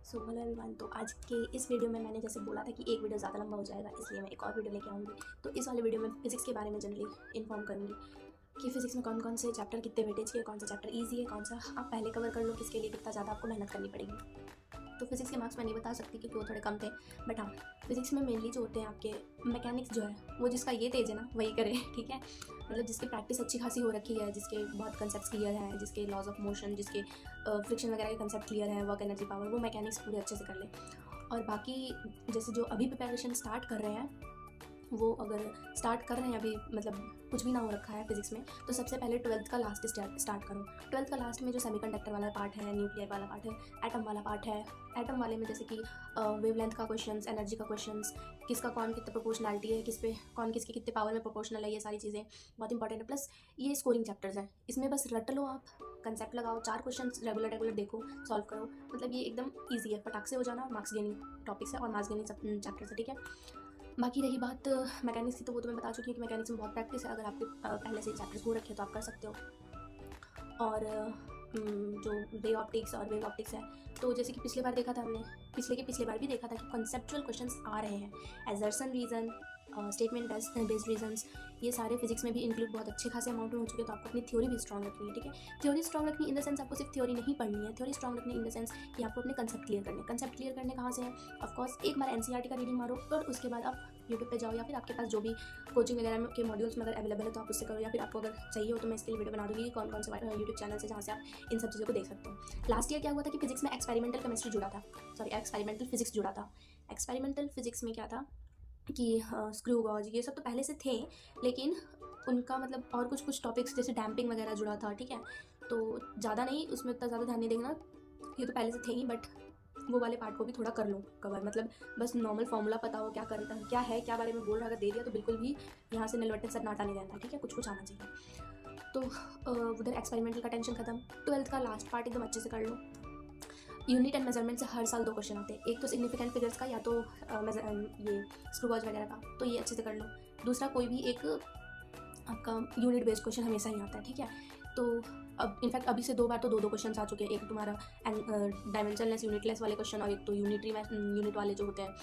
So hello everyone. तो आज के इस वीडियो में मैंने जैसे बोला था कि एक वीडियो ज़्यादा लंबा हो जाएगा, इसलिए मैं एक और वीडियो लेके आऊँगी। तो इस वाले वीडियो में फिजिक्स के बारे में जनरली इन्फॉर्म करूँगी कि फिजिक्स में कौन कौन से चैप्टर कितने वेटेज के, कौन सा चैप्टर ईजी है, कौन सा आप पहले कवर कर लो, किसके लिए कितना ज़्यादा आपको मेहनत करनी पड़ेगी। तो फिजिक्स के मार्क्स मैं नहीं बता सकती क्योंकि वो थोड़े कम थे, बट हाँ फिजिक्स में मेनली जो होते हैं आपके मैकेनिक्स जो है वो जिसका ये तेज है ना वही करे, ठीक है। मतलब जिसकी प्रैक्टिस अच्छी खासी हो रखी है, जिसके बहुत कंसेप्ट क्लियर हैं, जिसके लॉज ऑफ मोशन, जिसके फ्रिक्शन वगैरह के कंसेप्ट क्लियर है, वर्क एनर्जी पावर, वो मैकेनिक्स पूरे अच्छे से कर ले। और बाकी जैसे जो अभी प्रिपरेशन स्टार्ट कर रहे हैं, वो अगर स्टार्ट कर रहे हैं अभी, मतलब कुछ भी ना हो रखा है फिजिक्स में, तो सबसे पहले 12th का लास्ट स्टार्ट करो। 12th का लास्ट में जो सेमीकंडक्टर वाला पार्ट है, न्यूक्लियर वाला पार्ट है, एटम वाला पार्ट है। एटम वाले में जैसे कि वेवलेंथ का क्वेश्चंस, एनर्जी का क्वेश्चंस, किसका कौन कितना प्रोपोर्शनलिटी है, किस पे कौन किसके कितने पावर में प्रोपोर्शनल है, ये सारी चीज़ें बहुत इंपॉर्टेंट है। प्लस ये स्कोरिंग चैप्टर्स हैं, इसमें बस रट लो आप, कंसेप्ट लगाओ, 4 क्वेश्चन रेगुलर देखो, सॉल्व करो। मतलब ये एकदम ईजी है, फटाक से हो जाना। मार्क्स गेनिंग टॉपिक्स है और मार्क्स गेनिंग चैप्टर्स है, ठीक है। बाकी रही बात मैकेनिक्स की, तो वो तो मैं बता चुकी हूँ कि मैकेनिक्स में बहुत प्रैक्टिस है। अगर आपके पहले से चैप्टर्स हो रखे हैं तो आप कर सकते हो। और जो रे ऑप्टिक्स और वेव ऑप्टिक्स है, तो जैसे कि पिछले बार देखा था हमने, पिछले बार भी देखा था कि कॉन्सेप्चुअल क्वेश्चंस आ रहे हैं। एजर्सन रीज़न, स्टेटमेंट बेस्ड रीजंस, ये सारे फिजिक्स में भी इंक्लूड बहुत अच्छे खासे अमाउंट में हो चुके हैं। तो आपको अपनी थ्योरी भी स्ट्रॉन्ग रखनी है, ठीक है। थ्योरी स्ट्रॉन्ग रखनी इन द सेंस आपको सिर्फ थ्योरी नहीं पढ़नी है, थ्योरी स्ट्रॉन्ग रखनी इन द सेंस कि आपको अपने कंसेप्ट क्लियर करने। कंसेप्ट क्लियर करने कहाँ से है? ऑफकोर्स एक बार एनसीईआरटी का रीडिंग मारो और उसके बाद आप यूट्यूब पे जाओ, या फिर आपके पास जो भी कोचिंग वगैरह के मॉड्यूल्स में अगर अवेलेबल है तो आप उससे करो, या फिर आपको अगर चाहिए हो तो मैं इसके लिए वीडियो बना दूँगी कौन कौन से यूट्यूब चैनल से जहाँ से आप इन सब चीज़ों को देख सकते हो। लास्ट ईयर क्या हुआ था कि फिजिक्स में एक्सपेरिमेंटल केमिस्ट्री जुड़ा था, एक्सपेरिमेंटल फिजिक्स जुड़ा था। एक्सपेरिमेंटल फिजिक्स में क्या था कि स्क्रू गॉज ये सब तो पहले से थे, लेकिन उनका मतलब और कुछ टॉपिक्स जैसे डैम्पिंग वगैरह जुड़ा था, ठीक है। तो ज़्यादा नहीं, उसमें उतना ज़्यादा ध्यान नहीं देना, ये तो पहले से थे ही, बट वो वाले पार्ट को भी थोड़ा कर लो कवर। मतलब बस नॉर्मल फॉर्मूला पता हो, क्या करता है, क्या है, क्या बारे में बोल रहा है, अगर दे दिया तो बिल्कुल भी यहाँ से नलवट्टे सन्नाटा नहीं रहता, ठीक है। कुछ आना चाहिए। तो उधर एक्सपेरिमेंटल का टेंशन खत्म। 12th का लास्ट पार्ट एकदम अच्छे से कर लो। यूनिट एंड मेजरमेंट से हर साल 2 क्वेश्चन आते हैं, एक तो सिग्निफिकेंट फिगर्स का, या तो ये स्क्रू गॉज वगैरह का, तो ये अच्छे से कर लो। दूसरा कोई भी एक आपका यूनिट बेस्ड क्वेश्चन हमेशा ही आता है, ठीक है। तो अब इनफैक्ट अभी से 2 बार तो 2 क्वेश्चन आ चुके हैं। एक तुम्हारा डायमेंशनलेस यूनिटलेस वाले क्वेश्चन, और एक तो यूनिट वाले जो होते हैं,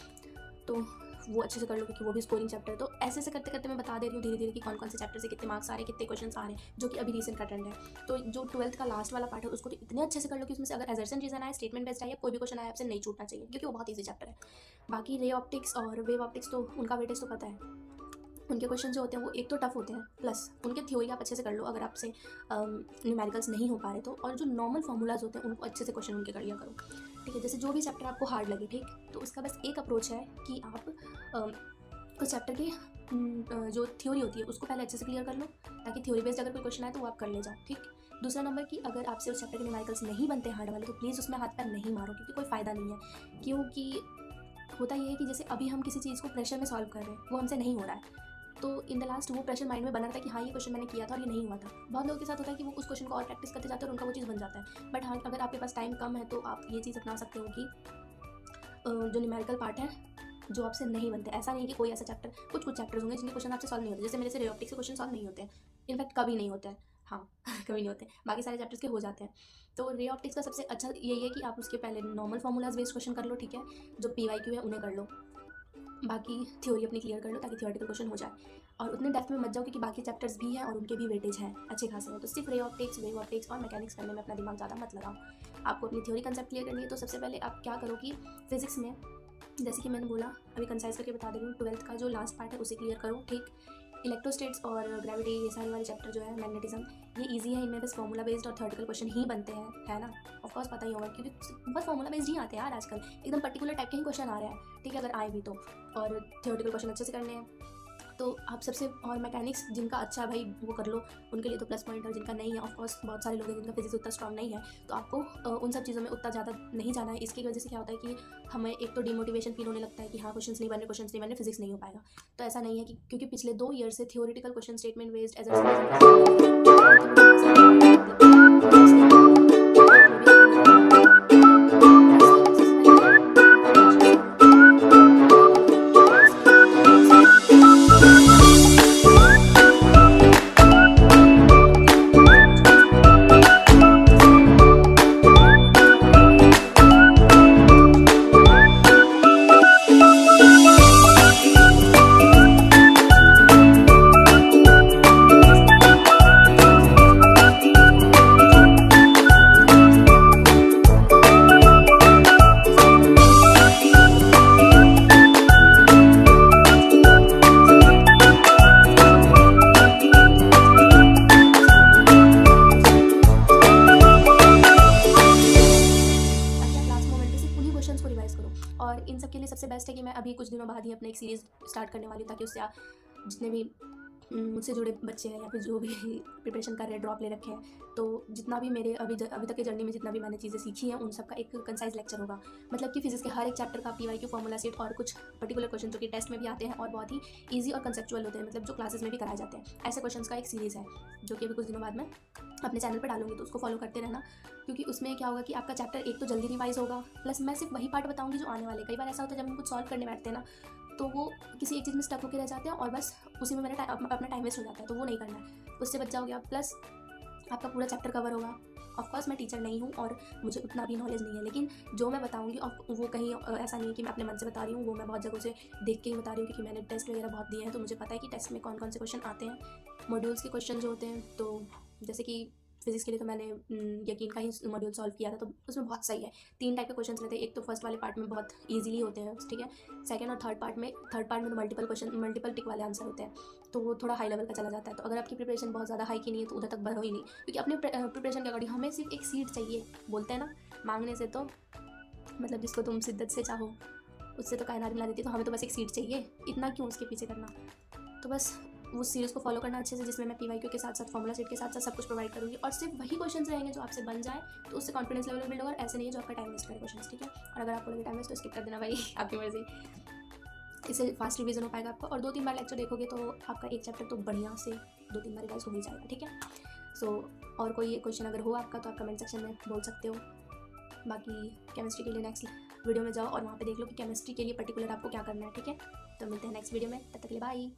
तो वो अच्छे से कर लो क्योंकि वो भी स्कोरिंग चैप्टर है। तो ऐसे से करते करते मैं बता दे रही हूँ धीरे धीरे कि कौन कौन से चैप्टर से कितने मार्क्स आ रहे हैं, कितने क्वेश्चन आ रहे हैं, जो कि अभी रीसेंट का ट्रेंड है। तो जो 12th का लास्ट वाला पार्ट है उसको तो इतने अच्छे से कर लो कि उसमें से अगर एजर्सन रीजन आए, स्टेटमेंट बेस्ड आए, कोई भी क्वेश्चन आए, आपसे नहीं छूटना चाहिए क्योंकि वो बहुत ईजी चैप्टर है। बाकी रे ऑप्टिक्स और वेव ऑप्टिक्स तो उनका वेटेज तो पता है, उनके क्वेश्चन जो होते हैं वो एक तो टफ होते हैं, प्लस उनके थ्योरी आप अच्छे से कर लो अगर आपसे न्यूमेरिकल्स नहीं हो पा रहे तो। और जो नॉर्मल फार्मूलाज होते हैं उनको अच्छे से क्वेश्चन उनके कर लिया करो, ठीक है। जैसे जो भी चैप्टर आपको हार्ड लगे, ठीक, तो उसका बस एक अप्रोच है कि आप उस चैप्टर की जो थ्योरी होती है उसको पहले अच्छे से क्लियर कर लो, ताकि थ्योरी बेस्ड अगर कोई क्वेश्चन आए तो वो आप कर ले जाओ, ठीक। दूसरा नंबर कि अगर आपसे उस चैप्टर के न्यूमेरिकल्स नहीं बनते हार्ड वाले, तो प्लीज़ उसमें हाथ पैर नहीं मारो क्योंकि कोई फ़ायदा नहीं है। क्योंकि होता ये है कि जैसे अभी हम किसी चीज़ को प्रेशर में सॉल्व कर रहे हैं, वो हमसे नहीं हो रहा है, तो इन द लास्ट वो प्रेशर माइंड में बना रहता है कि हाँ ये क्वेश्चन मैंने किया था और ये नहीं हुआ था। बहुत लोगों के साथ होता है कि वो उस क्वेश्चन को और प्रैक्टिस करते जाते हैं और उनका वो चीज़ बन जाता है। बट हाँ, अगर आपके पास टाइम कम है तो आप ये चीज़ अपना सकते हो कि जो न्यूमेरिकल पार्ट है जो आपसे नहीं बनते, ऐसा नहीं है कि कोई ऐसा चैप्टर, कुछ चैप्टर्स होंगे जिनके क्वेश्चन आपसे सॉल्व नहीं होते। जैसे मेरे से रे ऑप्टिक्स के क्वेश्चन सॉल्व नहीं होते हैं, इनफैक्ट कभी नहीं होते हैं, हाँ कभी नहीं होते, बाकी सारे चैप्टर्स के हो जाते हैं। तो रे ऑप्टिक्स का सबसे अच्छा यही है कि आप उसके पहले नॉर्मल फार्मूलाज बेस्ड क्वेश्चन कर लो, ठीक है। जो PYQ है उन्हें कर लो, बाकी थ्योरी अपनी क्लियर कर लो ताकि थ्योरेटिकल क्वेश्चन हो जाए। और उतने डेप्थ में मत जाओ क्योंकि बाकी चैप्टर्स भी हैं और उनके भी वेटेज हैं अच्छे खासे हैं। तो सिर्फ रे ऑप्टिक्स, वेव ऑप्टिक्स और मैकेनिक्स करने में अपना दिमाग ज़्यादा मत लगाओ। आपको अपनी थ्योरी कंसेप्ट क्लियर करनी है। तो सबसे पहले आप क्या करो कि फिजिक्स में, जैसे कि मैंने बोला, अभी कंसाइज करके बता दे रही हूँ, 12th का जो लास्ट पार्ट है उसे क्लियर करो, ठीक। इलेक्ट्रोस्टेट्स और ग्रेविटी, ये सारे वाले चैप्टर जो है, मैग्नेटिज्म, ये इजी है, इनमें बस फॉर्मूला बेस्ड और थ्योरेटिकल क्वेश्चन ही बनते हैं, है ना। ऑफकोर्स पता ही होगा क्योंकि बस फॉर्मूला बेस्ड ही आते हैं यार आजकल, एकदम पर्टिकुलर टाइप के ही क्वेश्चन आ रहे हैं, ठीक है, अगर आए भी तो। और थ्योरेटिकल क्वेश्चन अच्छे से करने हैं तो आप सबसे, और मैकेनिक्स जिनका अच्छा है भाई वो कर लो, उनके लिए तो प्लस पॉइंट है। जिनका नहीं है, ऑफकोर्स बहुत सारे लोग हैं जिनका फिजिक्स उतना स्ट्रॉन्ग नहीं है, तो आपको उन सब चीज़ों में उतना ज़्यादा नहीं जाना है। इसकी वजह से क्या होता है कि हमें एक तो डिमोटिवेशन फील होने लगता है कि हाँ क्वेश्चंस नहीं बन रहे, फिजिक्स नहीं हो पाएगा। तो ऐसा नहीं है कि क्योंकि पिछले 2 ईयर से theoretical question, statement based revise करूँ। और इन सब के लिए सबसे बेस्ट है कि मैं अभी कुछ दिनों बाद ही अपने एक सीरीज़ स्टार्ट करने वाली हूँ, ताकि उससे जितने भी मुझसे जुड़े बच्चे हैं या फिर जो भी प्रिपरेशन कर रहे हैं, ड्रॉप ले रखे हैं, तो जितना भी मेरे अभी तक के जर्नी में जितना भी मैंने चीज़ें सीखी हैं, उन सब का एक कंसाइज लेक्चर होगा। मतलब कि फिजिक्स के हर एक चैप्टर का पीवाईक्यू, फॉर्मूला सेट और कुछ पर्टिकुलर क्वेश्चन जो कि टेस्ट में भी आते हैं और बहुत ही ईजी और कंसेप्चुअल होते हैं, मतलब जो क्लासेस में भी कराए जाते हैं, ऐसे क्वेश्चन का एक सीरीज़ है जो कि अभी कुछ दिनों बाद मैं अपने चैनल पर डालूंगी। तो उसको फॉलो करते रहना, क्योंकि उसमें क्या होगा कि आपका चैप्टर एक तो जल्दी रिवाइज होगा, प्लस मैं सिर्फ वही पार्ट बताऊंगी जो आने वाले। कई बार ऐसा होता है जब हम कुछ सॉल्व करने बैठते हैं ना, तो वो किसी एक चीज़ में स्टक होकर रह जाते हैं और बस उसी में मेरा अपना टाइम वेस्ट हो जाता है, तो वो नहीं करना है, उससे बच जाओगे आप। प्लस आपका पूरा चैप्टर कवर होगा। ऑफकोर्स मैं टीचर नहीं हूँ और मुझे उतना भी नॉलेज नहीं है, लेकिन जो मैं बताऊँगी वो कहीं ऐसा नहीं है कि मैं अपने मन से बता रही हूँ, वो मैं बहुत जगहों से देख के ही बता रही हूँ, क्योंकि मैंने टेस्ट वगैरह बहुत दिए हैं, तो मुझे पता है कि टेस्ट में कौन कौन से क्वेश्चन आते हैं, मॉड्यूल्स के क्वेश्चन जो होते हैं। तो जैसे कि फिजिक्स के लिए तो मैंने यकीन का ही मॉड्यूल सॉल्व किया था, तो उसमें बहुत सही है। 3 टाइप के क्वेश्चन रहते हैं। एक तो फर्स्ट वाले पार्ट में बहुत ईजिली होते हैं, ठीक है। सेकंड और थर्ड पार्ट में तो मल्टीपल टिक वाले आंसर होते हैं, तो वो थोड़ा हाई लेवल का चला जाता है। तो अगर आपकी प्रिपरेशन बहुत ज़्यादा हाई की नहीं है तो उधर तक बढ़ो ही नहीं, क्योंकि अपने प्रिपरेशन के अकॉर्डिंग हमें सिर्फ एक सीट चाहिए। बोलते हैं ना, मांगने से तो मतलब जिसको तुम शिद्दत से चाहो उससे तो कायनात मिला देती है, तो हमें तो बस एक सीट चाहिए, इतना क्यों उसके पीछे करना। तो बस उस सीरीज़ को फॉलो करना अच्छे से, जिसमें मैं पीवाईक्यू के साथ साथ फॉर्मूला सेट के साथ साथ सब कुछ प्रोवाइड करूँगी, और सिर्फ वही क्वेश्चंस रहेंगे जो आपसे बन जाए, तो उससे कॉन्फिडेंस लेवल बिल्ड होगा। और ऐसे नहीं है जो आपका टाइम वेस्ट करे क्वेश्चंस, ठीक है। और अगर आपको लगे टाइम वेस्ट तो स्किप कर देना भाई, आपकी मर्जी। इससे फास्ट रिवीजन हो पाएगा आपका, और 2-3 बार लेक्चर देखोगे तो आपका एक चैप्टर तो बढ़िया से 2-3 बार रिवाइज हो ही जाएगा, ठीक है। सो और कोई क्वेश्चन अगर हो आपका तो आप कमेंट सेक्शन में बोल सकते हो। बाकी केमिस्ट्री के लिए नेक्स्ट वीडियो में जाओ और वहाँ पे देख लो कि केमिस्ट्री के लिए पर्टिकुलर आपको क्या करना है, ठीक है। तो मिलते हैं नेक्स्ट वीडियो में, तब तक के लिए बाय।